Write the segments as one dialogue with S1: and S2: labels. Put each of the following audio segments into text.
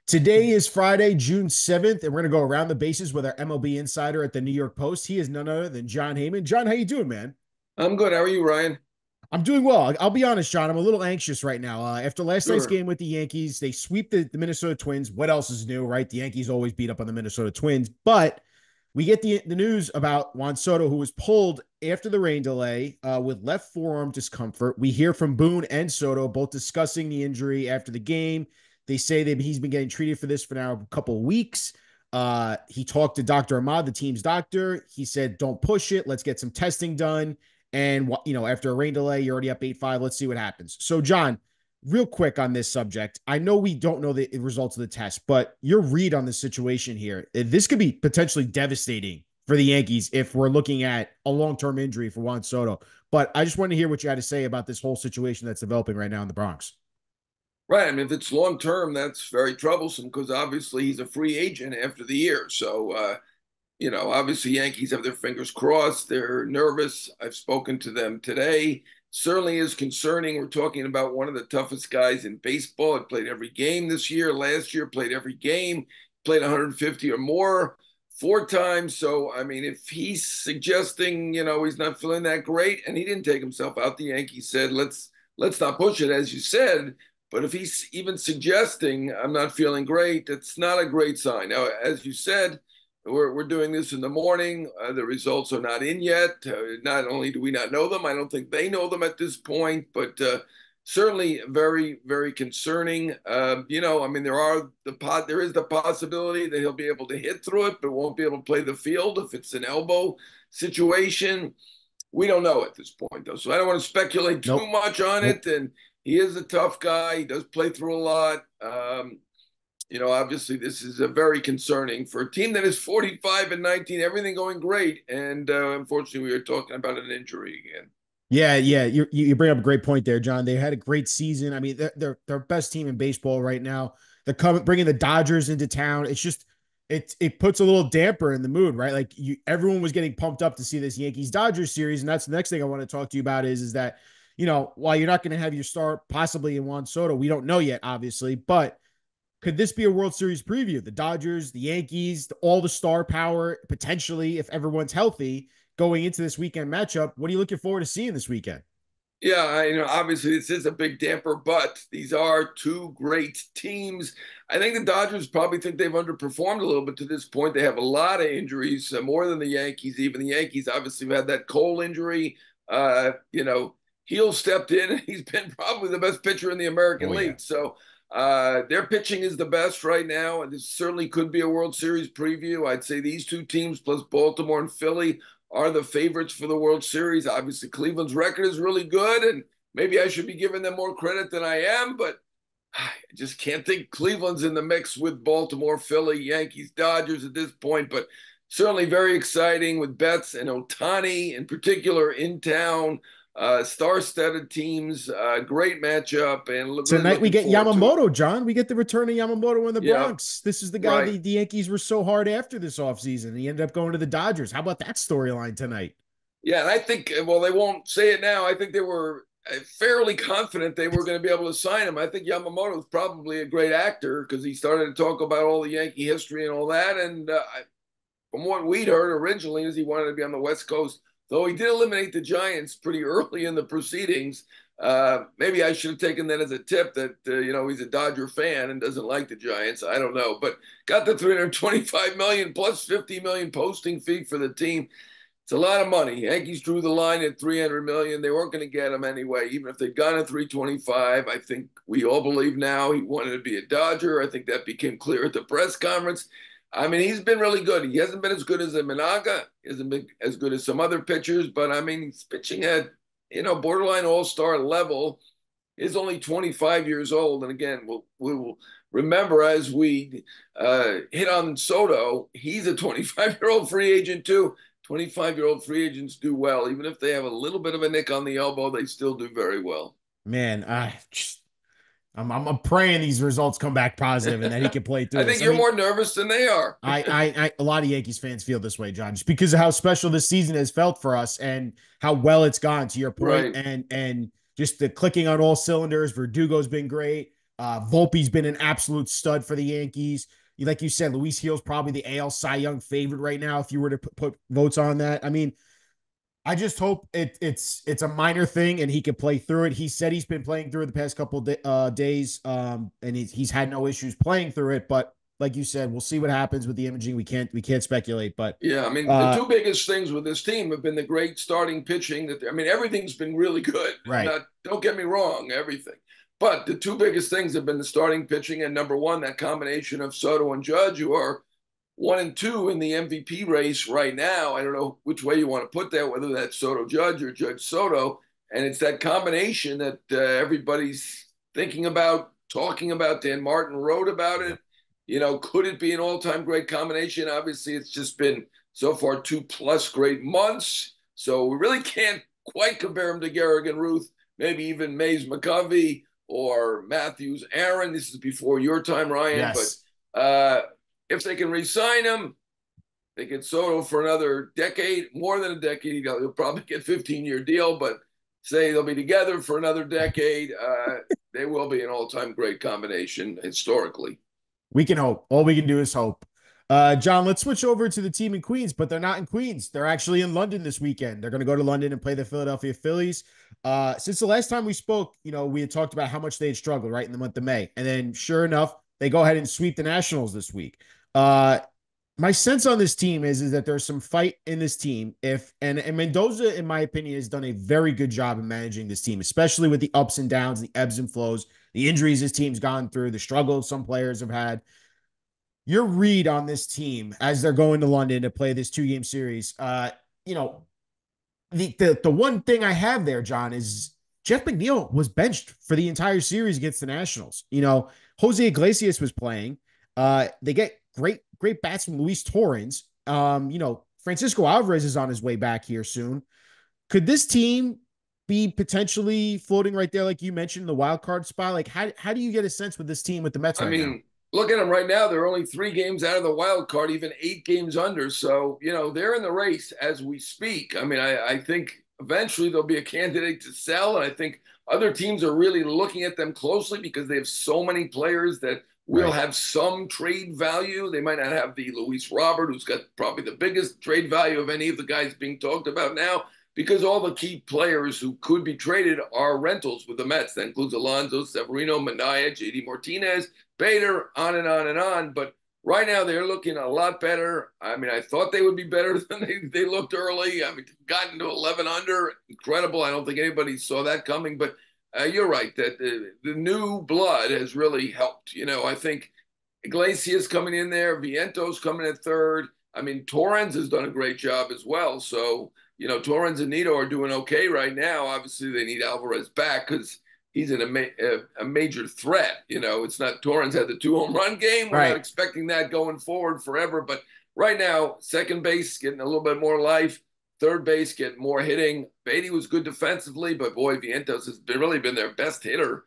S1: Today is Friday, June 7th, and we're going to go around the bases with our MLB insider at the New York Post. He is none other than Jon Heyman. John, how you doing, man?
S2: I'm good. How are you, Ryan?
S1: I'm doing well. I'll be honest, John. I'm a little anxious right now. After last night's
S2: Sure.
S1: game with the Yankees, they sweep the Minnesota Twins. What else is new, right? The Yankees always beat up on the Minnesota Twins. But we get the news about Juan Soto, who was pulled after the rain delay with left forearm discomfort. We hear from Boone and Soto both discussing the injury after the game. They say that he's been getting treated for this for now a couple of weeks. He talked to Dr. Ahmad, the team's doctor. He said, don't push it. Let's get some testing done. And, after a rain delay, you're already up 8-5. Let's see what happens. So, John, real quick on this subject. I know we don't know the results of the test, but your read on the situation here, this could be potentially devastating for the Yankees if we're looking at a long-term injury for Juan Soto. But I just wanted to hear what you had to say about this whole situation that's developing right now in the Bronx.
S2: Right. I mean, if it's long term, that's very troublesome because obviously he's a free agent after the year. So, obviously Yankees have their fingers crossed. They're nervous. I've spoken to them today. Certainly is concerning. We're talking about one of the toughest guys in baseball. He played every game this year. Last year, played every game, played 150 or more 4 times. So, I mean, if he's suggesting, he's not feeling that great, and he didn't take himself out, the Yankees said, let's not push it, as you said. But if he's even suggesting I'm not feeling great, that's not a great sign. Now, as you said, we're doing this in the morning. The results are not in yet. Not only do we not know them, I don't think they know them at this point, but certainly very, very concerning. I mean, there is the possibility that he'll be able to hit through it, but won't be able to play the field if it's an elbow situation. We don't know at this point, though, so I don't want to speculate too
S1: Nope.
S2: much on
S1: Nope.
S2: it. And he is a tough guy. He does play through a lot. Obviously, this is a very concerning for a team that is 45-19, everything going great, and unfortunately, we are talking about an injury again.
S1: Yeah. You bring up a great point there, John. They had a great season. I mean, they're best team in baseball right now. They're coming, bringing the Dodgers into town. It's just it puts a little damper in the mood, right? Like everyone was getting pumped up to see this Yankees Dodgers series, and that's the next thing I want to talk to you about is that while you're not going to have your star possibly in Juan Soto, we don't know yet, obviously, but could this be a World Series preview? The Dodgers, the Yankees, all the star power potentially, if everyone's healthy, going into this weekend matchup. What are you looking forward to seeing this weekend?
S2: Yeah, obviously this is a big damper, but these are two great teams. I think the Dodgers probably think they've underperformed a little bit to this point. They have a lot of injuries, more than the Yankees. Even the Yankees obviously have had that Cole injury. Heel stepped in, and he's been probably the best pitcher in the American
S1: Oh yeah.
S2: League. So their pitching is the best right now, and this certainly could be a World Series preview. I'd say these two teams, plus Baltimore and Philly, are the favorites for the World Series. Obviously, Cleveland's record is really good, and maybe I should be giving them more credit than I am, but I just can't think Cleveland's in the mix with Baltimore, Philly, Yankees, Dodgers at this point. But certainly very exciting with Betts and Ohtani in particular in town. Star-studded teams, great matchup, and really
S1: Tonight we
S2: looking
S1: get
S2: forward to it.
S1: Yamamoto, John. We get the return of Yamamoto in the
S2: Yeah,
S1: Bronx. This is the guy
S2: right.
S1: the Yankees were so hard after this offseason. He ended up going to the Dodgers. How about that storyline tonight?
S2: Yeah, and I think, well, they won't say it now. I think they were fairly confident they were going to be able to sign him. I think Yamamoto is probably a great actor because he started to talk about all the Yankee history and all that. And from what we'd heard originally, is he wanted to be on the West Coast, though he did eliminate the Giants pretty early in the proceedings. Maybe I should have taken that as a tip that he's a Dodger fan and doesn't like the Giants. I don't know, but got the 325 million plus 50 million posting fee for the team. It's a lot of money. Yankees drew the line at 300 million. They weren't going to get him anyway, even if they'd gone at 325. I think we all believe now he wanted to be a Dodger. I think that became clear at the press conference. I mean, he's been really good. He hasn't been as good as a Minaga, he hasn't been as good as some other pitchers, but I mean, he's pitching at, borderline all-star level. He's only 25 years old. And again, we will remember as we hit on Soto, he's a 25-year-old free agent too. 25-year-old free agents do well. Even if they have a little bit of a nick on the elbow, they still do very well.
S1: Man, I'm praying these results come back positive and that he can play
S2: I
S1: through this.
S2: think
S1: I
S2: you're
S1: mean,
S2: more nervous than they are.
S1: a lot of Yankees fans feel this way, John, just because of how special this season has felt for us and how well it's gone. To your point,
S2: Right.
S1: and just the clicking on all cylinders. Verdugo's been great. Volpe's been an absolute stud for the Yankees. Like you said, Luis Gil's probably the AL Cy Young favorite right now if you were to put votes on that. I mean, I just hope it's a minor thing and he can play through it. He said he's been playing through it the past couple days, and he's had no issues playing through it. But like you said, we'll see what happens with the imaging. We can't speculate, but
S2: Yeah, I mean, the
S1: uh,
S2: two biggest things with this team have been the great starting pitching. I mean, everything's been really good.
S1: right,
S2: Don't get me wrong, everything. But the two biggest things have been the starting pitching and number one, that combination of Soto and Judge, who are 1 and 2 in the MVP race right now. I don't know which way you want to put that, whether that's Soto Judge or Judge Soto. And it's that combination that everybody's thinking about, talking about. Dan Martin wrote about
S1: yeah,
S2: it. Could it be an all-time great combination? Obviously, it's just been so far 2+ great months. So we really can't quite compare him to Garrigan Ruth, maybe even Mays McCovey or Matthews Aaron. This is before your time, Ryan. But
S1: yes.
S2: if they can re-sign him, they get Soto for another decade, more than a decade. He'll probably get a 15-year deal, but say they'll be together for another decade. They will be an all-time great combination historically.
S1: We can hope. All we can do is hope. John, let's switch over to the team in Queens, but they're not in Queens. They're actually in London this weekend. They're going to go to London and play the Philadelphia Phillies. Since the last time we spoke, we had talked about how much they had struggled right in the month of May. And then sure enough, they go ahead and sweep the Nationals this week. My sense on this team is that there's some fight in this team. And Mendoza, in my opinion, has done a very good job in managing this team, especially with the ups and downs, the ebbs and flows, the injuries his team's gone through, the struggles some players have had. Your read on this team as they're going to London to play this 2-game series. You know, the one thing I have there, John, is Jeff McNeil was benched for the entire series against the Nationals. Jose Iglesias was playing. They get great bats from Luis Torrens. Francisco Alvarez is on his way back here soon. Could this team be potentially floating right there, like you mentioned, the wild card spot? Like, how do you get a sense with this team with the Mets
S2: I
S1: right now?
S2: mean, look at them right now. They're only 3 games out of the wild card, even 8 games under. So, they're in the race as we speak. I mean, I think eventually they'll be a candidate to sell. And I think other teams are really looking at them closely because they have so many players that will
S1: Right.
S2: have some trade value. They might not have the Luis Robert, who's got probably the biggest trade value of any of the guys being talked about now, because all the key players who could be traded are rentals with the Mets. That includes Alonso, Severino, Minaya, JD Martinez, Bader, on and on and on. But right now they're looking a lot better. I mean, I thought they would be better than they looked early. I mean, gotten to 11 under, incredible. I don't think anybody saw that coming. But you're right that the new blood has really helped. I think Iglesias coming in there, Vientos coming at third. I mean, Torrens has done a great job as well. So, Torrens and Nito are doing okay right now. Obviously, they need Alvarez back because he's a major threat. It's not Torrens had the 2 home run game. We're not
S1: Right.
S2: expecting that going forward forever. But right now, second base getting a little bit more life. Third base getting more hitting. Beatty was good defensively, but boy, Vientos has really been their best hitter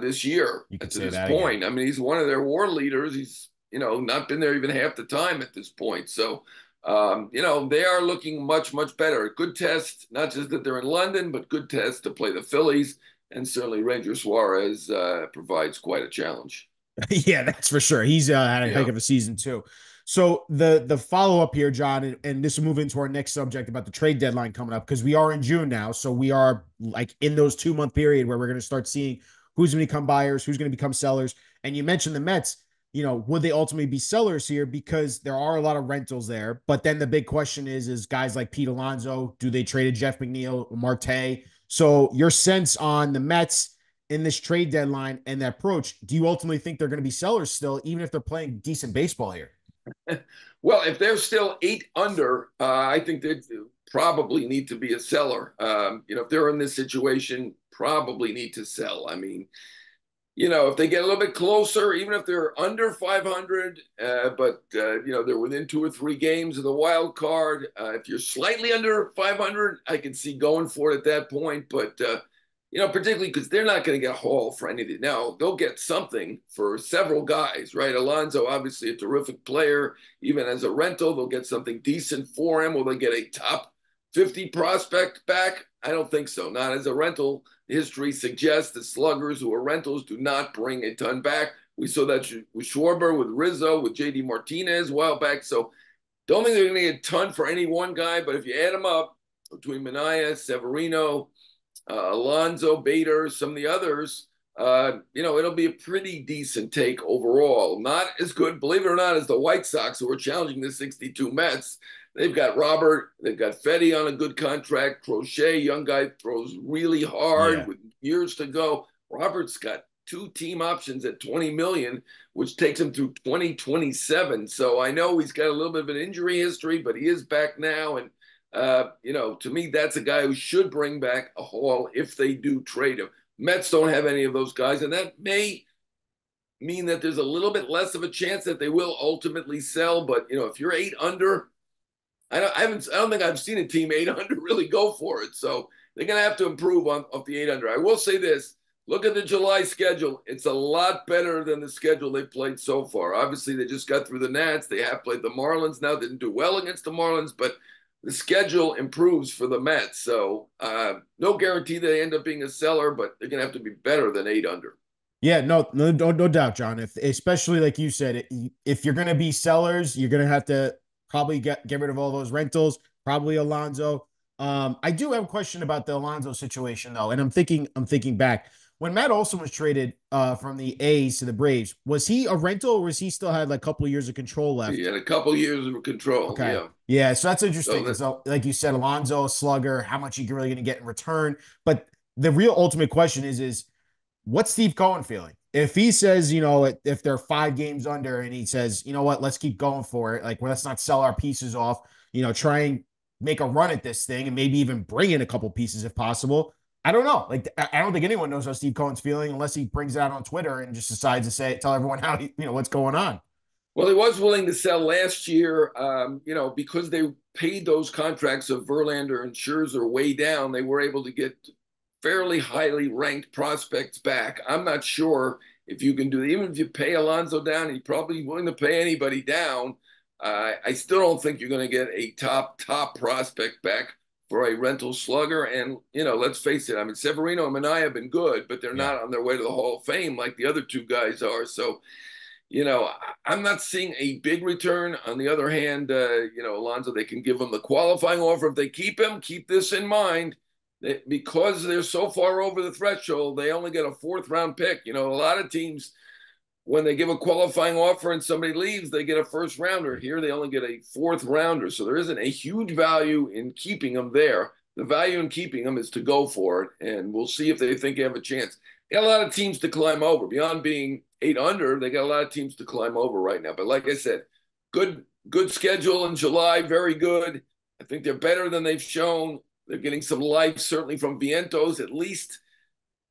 S2: this year
S1: You could
S2: to
S1: say
S2: this
S1: that again.
S2: point. I mean, he's one of their war leaders. He's not been there even half the time at this point. So they are looking much, much better. A good test, not just that they're in London, but good test to play the Phillies. And certainly Ranger Suarez provides quite a challenge.
S1: Yeah, that's for sure. He's had a heck
S2: Yeah.
S1: of a season too. So the follow up here, John, and this will move into our next subject about the trade deadline coming up because we are in June now. So we are like in those 2 month period where we're going to start seeing who's going to become buyers, who's going to become sellers. And you mentioned the Mets. Would they ultimately be sellers here because there are a lot of rentals there? But then the big question is guys like Pete Alonso, do they trade a Jeff McNeil, Marte? So your sense on the Mets in this trade deadline and that approach, do you ultimately think they're going to be sellers still, even if they're playing decent baseball here?
S2: Well, if they're still 8 under, I think they probably need to be a seller. If they're in this situation, probably need to sell. I mean, if they get a little bit closer, even if they're under 500, but they're within 2 or 3 games of the wild card. If you're slightly under 500, I can see going for it at that point. But particularly because they're not going to get a haul for anything. Now they'll get something for several guys, right? Alonso, obviously a terrific player, even as a rental, they'll get something decent for him. Will they get a top 50 prospect back? I don't think so. Not as a rental. History suggests that sluggers who are rentals do not bring a ton back. We saw that with Schwarber, with Rizzo, with JD Martinez a while back. So don't think they're going to get a ton for any one guy, but if you add them up between Minaya, Severino, Alonso, Bader, some of the others, it'll be a pretty decent take overall. Not as good, believe it or not, as the White Sox, who are challenging the 62 Mets. They've got Robert, they've got Fetty on a good contract. Crochet, young guy, throws really hard
S1: Yeah.
S2: with years to go. Robert's got two team options at 20 million, which takes him through 2027. So I know he's got a little bit of an injury history, but he is back now. And to me, that's a guy who should bring back a haul if they do trade him. Mets don't have any of those guys, and that may mean that there's a little bit less of a chance that they will ultimately sell. But if you're 8 under, I don't think I've seen a team 8 under really go for it. So they're going to have to improve off the 8 under. I will say this: look at the July schedule; it's a lot better than the schedule they played so far. Obviously, they just got through the Nats. They have played the Marlins. Now didn't do well against the Marlins, but the schedule improves for the Mets. So no guarantee they end up being a seller, but they're going to have to be better than 8 under.
S1: Yeah, no doubt, John. If especially like you said, if you're gonna be sellers, you're gonna have to probably get rid of all those rentals. Probably Alonso. I do have a question about the Alonso situation though, and I'm thinking back when Matt Olson was traded from the A's to the Braves. Was he a rental, or was he still had like a couple of years of control
S2: He
S1: left?
S2: had a couple years of control.
S1: Okay.
S2: Yeah.
S1: Yeah, so that's interesting
S2: So
S1: because, like you said, Alonso, a slugger, how much you really going to get in return? But the real ultimate question is what's Steve Cohen feeling? If he says, if they're 5 games under and he says, you know what, let's keep going for it. Like, well, let's not sell our pieces off, try and make a run at this thing and maybe even bring in a couple pieces if possible. I don't know. Like, I don't think anyone knows how Steve Cohen's feeling unless he brings it out on Twitter and just decides to tell everyone what's going on.
S2: Well, he was willing to sell last year, because they paid those contracts of Verlander and Scherzer way down. They were able to get fairly highly ranked prospects back. I'm not sure if you can do it. Even if you pay Alonso down, he's probably willing to pay anybody down. I still don't think you're going to get a top prospect back for a rental slugger. And let's face it. I mean, Severino and Minaya have been good, but they're
S1: Yeah.
S2: not on their way to the Hall of Fame like the other two guys are. So I'm not seeing a big return. On the other hand, Alonso, they can give him the qualifying offer. If they keep him, keep this in mind, that because they're so far over the threshold, they only get a fourth round pick. A lot of teams, when they give a qualifying offer and somebody leaves, they get a first rounder. Here, they only get a fourth rounder. So there isn't a huge value in keeping them there. The value in keeping them is to go for it. And we'll see if they think they have a chance. They got a lot of teams to climb over. Beyond being 8 under, they got a lot of teams to climb over right now. But like I said, good schedule in July, very good. I think they're better than they've shown. They're getting some life, certainly from Vientos, at least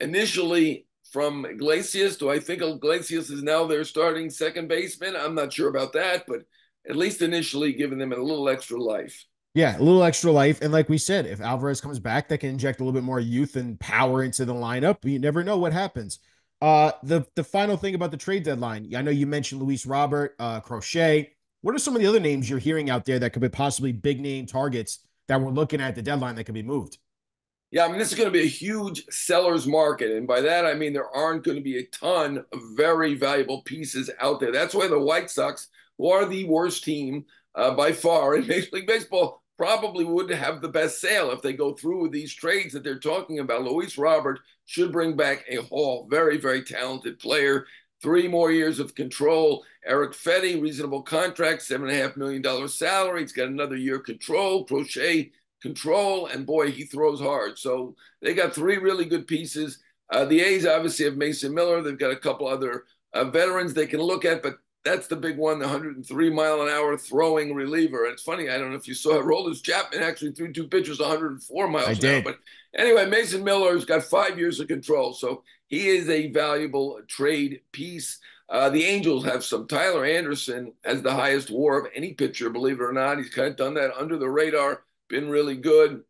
S2: initially from Iglesias. Do I think Iglesias is now their starting second baseman? I'm not sure about that, but at least initially giving them a little extra life.
S1: Yeah, a little extra life. And like we said, if Alvarez comes back, that can inject a little bit more youth and power into the lineup. You never know what happens. The final thing about the trade deadline, I know you mentioned Luis Robert, Crochet. What are some of the other names you're hearing out there that could be possibly big name targets that we're looking at the deadline that could be moved?
S2: Yeah, I mean, this is going to be a huge seller's market. And by that, I mean, there aren't going to be a ton of very valuable pieces out there. That's why the White Sox, who are the worst team by far in Major League Baseball, probably would have the best sale if they go through with these trades that they're talking about. Luis Robert should bring back a haul. Very, very talented player. 3 more years of control. Eric Fetty, reasonable contract, $7.5 million salary. He's got another year control. Crochet, control, and boy, he throws hard. So they got 3 really good pieces. The A's obviously have Mason Miller. They've got a couple other veterans they can look at, but that's the big one, the 103-mile-an-hour throwing reliever. And it's funny, I don't know if you saw it, Rollins Chapman actually threw 2 pitches 104
S1: I
S2: miles an hour.
S1: did.
S2: But anyway, Mason Miller's got 5 years of control, so he is a valuable trade piece. The Angels have some. Tyler Anderson has the highest WAR of any pitcher, believe it or not. He's kind of done that under the radar, been really good.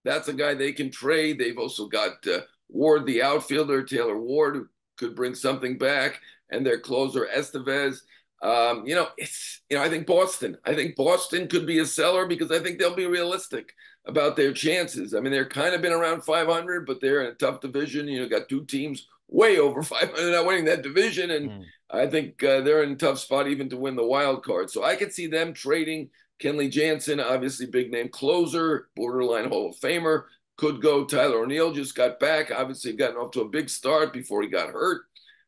S2: That's a guy they can trade. They've also got Ward, the outfielder, Taylor Ward, who could bring something back, and their closer, Estevez. I think Boston. I think Boston could be a seller because I think they'll be realistic about their chances. I mean, they're kind of been around 500, but they're in a tough division. Got two teams way over 500 not winning that division, and I think they're in a tough spot even to win the wild card. So I could see them trading Kenley Jansen, obviously big name closer, borderline Hall of Famer. Could go. Tyler O'Neill just got back. Obviously, gotten off to a big start before he got hurt.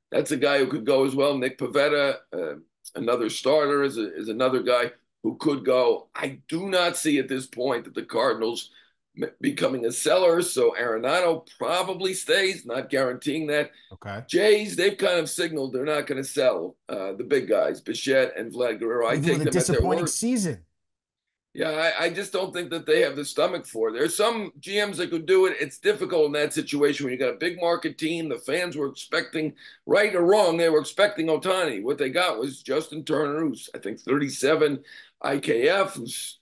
S2: That's a guy who could go as well. Nick Pivetta, another starter, is another guy who could go. I do not see at this point that the Cardinals becoming a seller. So Arenado probably stays, not guaranteeing that.
S1: Okay.
S2: Jays, they've kind of signaled they're not going to sell the big guys, Bichette and Vlad Guerrero. I
S1: Even
S2: take
S1: with a
S2: them at their
S1: disappointing
S2: word.
S1: season.
S2: Yeah, I just don't think that they have the stomach for it. There's some GMs that could do it. It's difficult in that situation when you got a big market team. The fans were expecting, right or wrong, they were expecting Ohtani. What they got was Justin Turner, who's I think 37, IKF, who's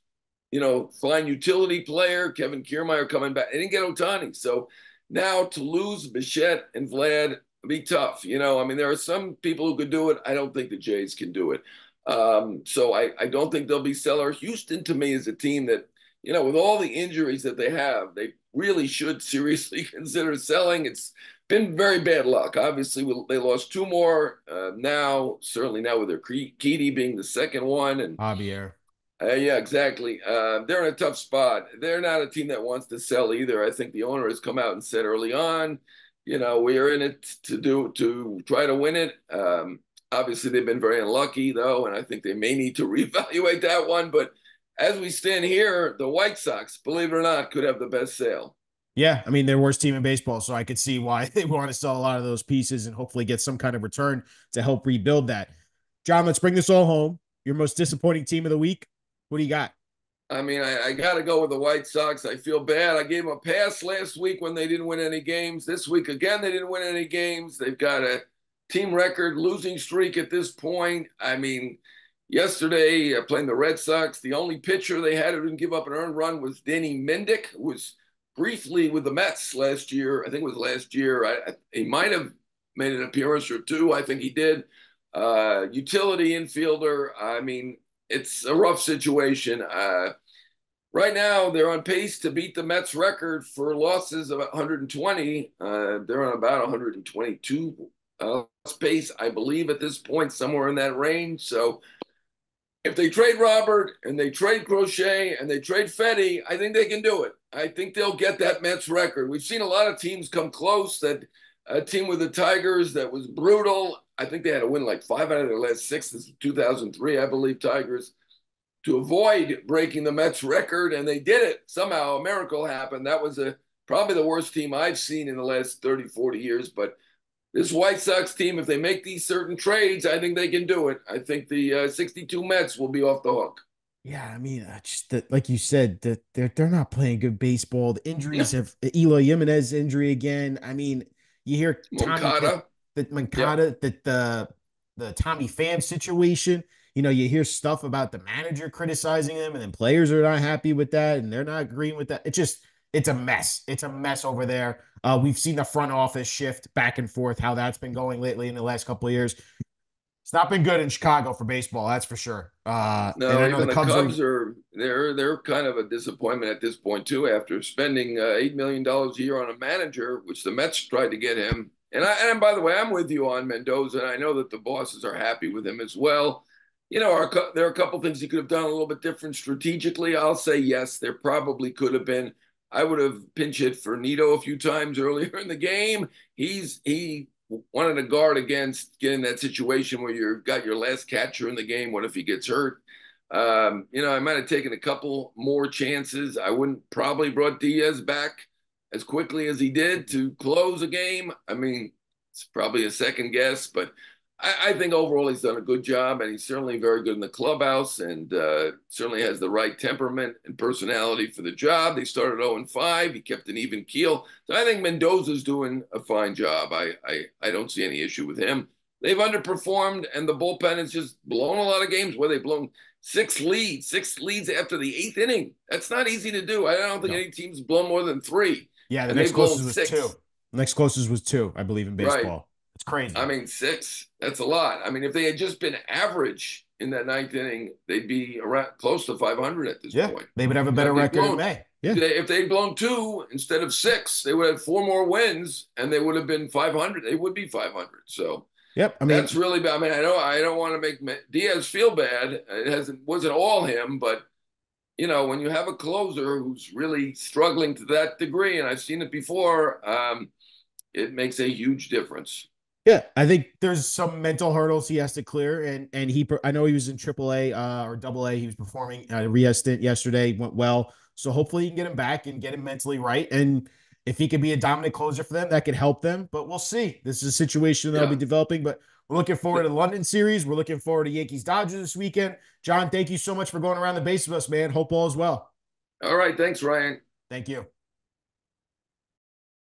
S2: fine utility player. Kevin Kiermaier coming back. They didn't get Ohtani, so now to lose Bichette and Vlad be tough. I mean, there are some people who could do it. I don't think the Jays can do it. So I don't think they'll be seller. Houston, to me, is a team that, with all the injuries that they have, they really should seriously consider selling. It's been very bad luck. Obviously, they lost two more now, certainly now with their Keedy being the second one. And
S1: Javier.
S2: yeah, exactly. They're in a tough spot. They're not a team that wants to sell either. I think the owner has come out and said early on, we are in it to try to win it. Obviously, they've been very unlucky, though, and I think they may need to reevaluate that one. But as we stand here, the White Sox, believe it or not, could have the best sale.
S1: Yeah, I mean, they're worst team in baseball, so I could see why they want to sell a lot of those pieces and hopefully get some kind of return to help rebuild that. John, let's bring this all home. Your most disappointing team of the week. What do you got?
S2: I mean, I got to go with the White Sox. I feel bad. I gave them a pass last week when they didn't win any games. This week, again, they didn't win any games. They've got a team record losing streak at this point. I mean, yesterday, playing the Red Sox, the only pitcher they had who didn't give up an earned run was Danny Mendick, who was briefly with the Mets last year. I think it was last year. He might have made an appearance or two. I think he did. Utility infielder. I mean, it's a rough situation. Right now, they're on pace to beat the Mets record for losses of 120. They're on about 122 pace, I believe, at this point, somewhere in that range. So if they trade Robert and they trade Crochet and they trade Fetty, I think they can do it. I think they'll get that Mets record. We've seen a lot of teams come close. That a team with the Tigers that was brutal. I think they had to win like 5 out of their last 6. This is 2003, I believe, Tigers, to avoid breaking the Mets record, and they did it. Somehow a miracle happened. That was probably the worst team I've seen in the last 30, 40 years. But this White Sox team, if they make these certain trades, I think they can do it. I think the 62 Mets will be off the hook.
S1: Yeah, I mean, just like you said, that they're not playing good baseball. The injuries
S2: Yeah.
S1: have Eloy Jimenez injury again. I mean, you hear
S2: Moncada.
S1: Moncada, that the Tommy Pham situation. You hear stuff about the manager criticizing them, and then players are not happy with that, and they're not agreeing with that. It's a mess. It's a mess over there. We've seen the front office shift back and forth, how that's been going lately in the last couple of years. It's not been good in Chicago for baseball, that's for sure. And
S2: No,
S1: I know
S2: even
S1: the
S2: the
S1: Cubs
S2: Cubs are they're kind of a disappointment at this point too. After spending $8 million a year on a manager, which the Mets tried to get him, and by the way, I'm with you on Mendoza, and I know that the bosses are happy with him as well. There are a couple things he could have done a little bit different strategically. I'll say yes, there probably could have been. I would have pinch hit for Nito a few times earlier in the game. He wanted to guard against getting that situation where you've got your last catcher in the game. What if he gets hurt? I might have taken a couple more chances. I wouldn't probably brought Diaz back as quickly as he did to close a game. I mean, it's probably a second guess, but I think overall he's done a good job, and he's certainly very good in the clubhouse, and certainly has the right temperament and personality for the job. They started 0-5. He kept an even keel. So I think Mendoza's doing a fine job. I don't see any issue with him. They've underperformed, and the bullpen has just blown a lot of games where they've blown six leads after the 8th inning. That's not easy to do. I don't think any team's blown more than 3.
S1: Yeah, the
S2: and
S1: next
S2: they've blown
S1: closest was
S2: 6.
S1: 2. The next closest was 2, I believe, in
S2: Right.
S1: baseball. It's crazy.
S2: I mean, six, that's a lot. I mean, if they had just been average in that ninth inning, they'd be around close to 500 at this
S1: Yeah,
S2: point.
S1: they would have a
S2: You know,
S1: better
S2: if they'd
S1: record in
S2: blown,
S1: May. Yeah.
S2: if they'd blown two instead of six, they would have four more wins and they would have been 500. They would be 500. So
S1: Yep. I
S2: that's
S1: mean,
S2: really bad. I mean, I don't want to make Diaz feel bad. Wasn't all him, but when you have a closer who's really struggling to that degree, and I've seen it before, it makes a huge difference.
S1: yeah, I think there's some mental hurdles he has to clear, and I know he was in AAA or Double A. He was performing at a rehab stint yesterday, went well. So hopefully you can get him back and get him mentally right. And if he could be a dominant closer for them, that could help them. But we'll see. This is a situation that'll be
S2: Yeah.
S1: developing. But we're looking forward to the London series. We're looking forward to Yankees Dodgers this weekend. Jon, thank you so much for going around the base with us, man. Hope all is well.
S2: All right. Thanks, Ryan.
S1: Thank you.